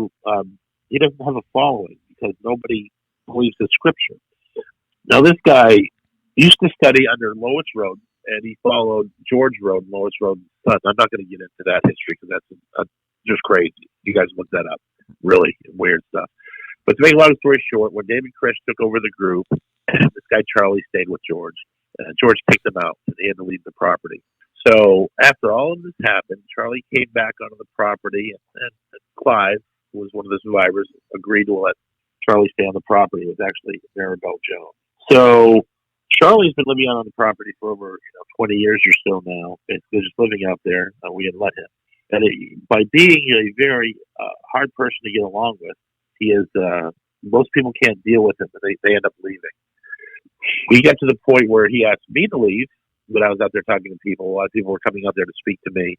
he doesn't have a following because nobody believes the scripture. Now, this guy used to study under Lois Roden, and he followed George Roden, Lois Roden's son. I'm not going to get into that history because that's just crazy. You guys look that up. Really weird stuff. But to make a long story short, when David Chris took over the group, This guy Charlie stayed with George. George kicked him out, and he had to leave the property. So after all of this happened, Charlie came back onto the property, and Clive, who was one of the survivors, agreed to let Charlie stay on the property. It was actually Maribel Jones. So Charlie's been living out on the property for over 20 years or so now. Basically, just living out there. We had let him. And by being a very hard person to get along with, he is. Most people can't deal with him, and they end up leaving. We got to the point where he asked me to leave when I was out there talking to people. A lot of people were coming out there to speak to me,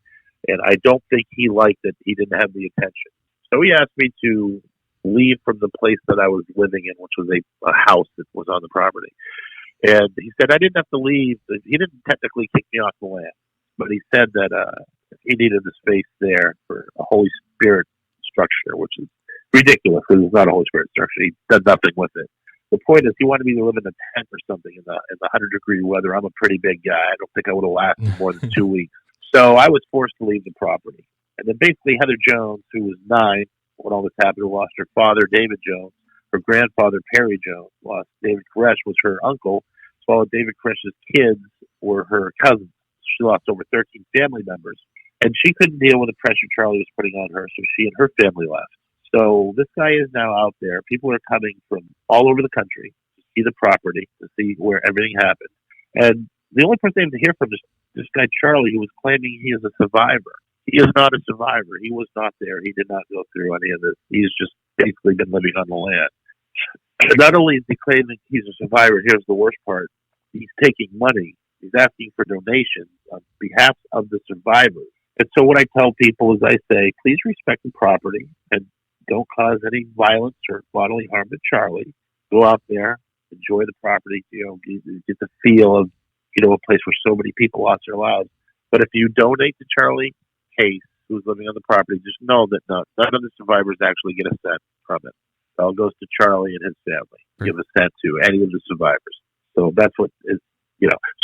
and I don't think he liked that he didn't have the attention. So he asked me to leave from the place that I was living in, which was a house that was on the property. And he said I didn't have to leave. He didn't technically kick me off the land, but he said that he needed the space there for a Holy Spirit structure, which is ridiculous because it's not a Holy Spirit structure. He does nothing with it. The point is, he wanted me to live in a tent or something in the 100-degree weather. I'm a pretty big guy. I don't think I would have lasted more than 2 weeks. So I was forced to leave the property. And then basically Heather Jones, who was 9 when all this happened, lost her father, David Jones. Her grandfather, Perry Jones, lost. David Koresh was her uncle. So David Koresh's kids were her cousins. She lost over 13 family members. And she couldn't deal with the pressure Charlie was putting on her, so she and her family left. So this guy is now out there. People are coming from all over the country to see the property, to see where everything happened. And the only person they have to hear from is this guy Charlie, who was claiming he is a survivor. He is not a survivor. He was not there. He did not go through any of this. He's just basically been living on the land. And not only is he claiming he's a survivor, here's the worst part. He's taking money. He's asking for donations on behalf of the survivors. And so what I tell people is I say, please respect the property and don't cause any violence or bodily harm to Charlie. Go out there, enjoy the property, get the feel of, a place where so many people lost their lives. But if you donate to Charlie Case, who's living on the property, just know that none of the survivors actually get a cent from it. It all goes to Charlie and his family. Give a cent to any of the survivors. So that's what is,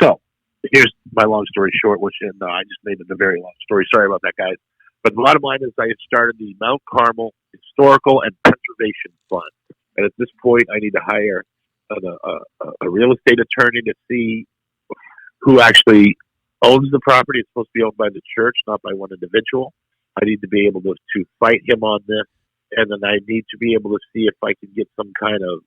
So here's my long story short, which I just made it a very long story. Sorry about that, guys. But the bottom line is I have started the Mount Carmel Historical and Preservation Fund. And at this point, I need to hire a real estate attorney to see who actually owns the property. It's supposed to be owned by the church, not by one individual. I need to be able to fight him on this. And then I need to be able to see if I can get some kind of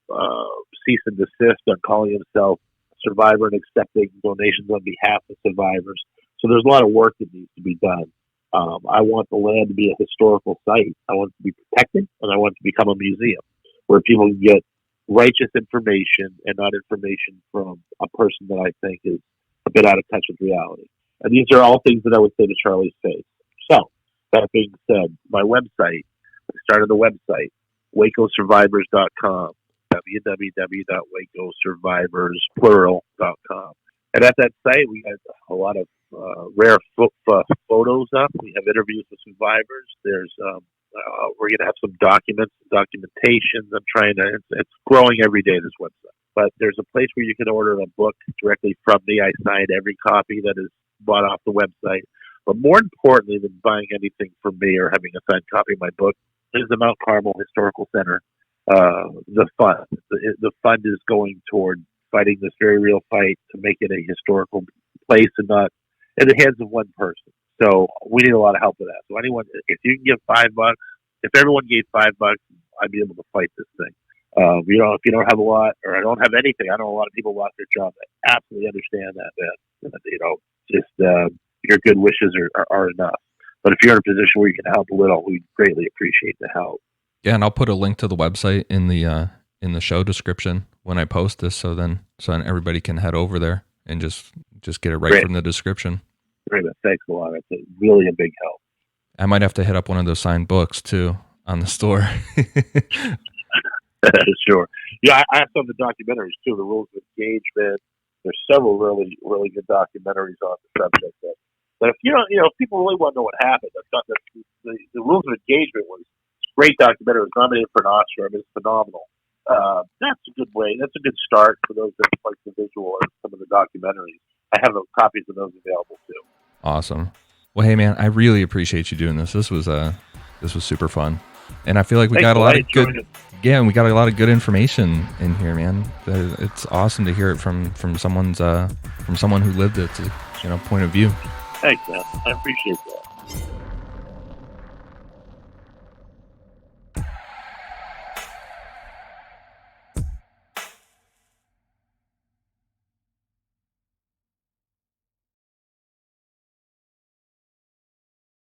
cease and desist on calling himself a survivor and accepting donations on behalf of survivors. So there's a lot of work that needs to be done. I want the land to be a historical site. I want it to be protected, and I want it to become a museum where people can get righteous information and not information from a person that I think is a bit out of touch with reality. And these are all things that I would say to Charlie's face. So, that being said, my website, I started the website, wacosurvivors.com, www.wacosurvivors.com. And at that site, we had a lot of rare photos up. We have interviews with survivors. There's we're going to have some documentations. It's growing every day, this website. But there's a place where you can order a book directly from me. I signed every copy that is bought off the website. But more importantly than buying anything from me or having a signed copy of my book is the Mount Carmel Historical Center. The fund. The fund is going toward fighting this very real fight to make it a historical place and not in the hands of one person. So we need a lot of help with that. So anyone, if you can give $5, if everyone gave $5, I'd be able to fight this thing. If you don't have a lot, or I don't have anything, I know a lot of people lost their job. I absolutely understand that. Your good wishes are enough. But if you're in a position where you can help a little, we greatly appreciate the help. Yeah, and I'll put a link to the website in the show description when I post this, so then everybody can head over there and just get it right from the description. Great, thanks a lot. It's really a big help. I might have to hit up one of those signed books too on the store. Sure. Yeah, I have some of the documentaries too. The Rules of Engagement. There's several really, really good documentaries on the subject. But if if people really want to know what happened, the Rules of Engagement was a great documentary. It was nominated for an Oscar. I mean, it's phenomenal. That's a good way. That's a good start for those that like the visual or some of the documentaries. I have copies of those available too. Awesome. Well, hey man, I really appreciate you doing this. This was super fun, and I feel like we got a lot of Yeah, and we got a lot of good information in here, man. It's awesome to hear it from someone who lived it, point of view. Thanks, man. I appreciate that.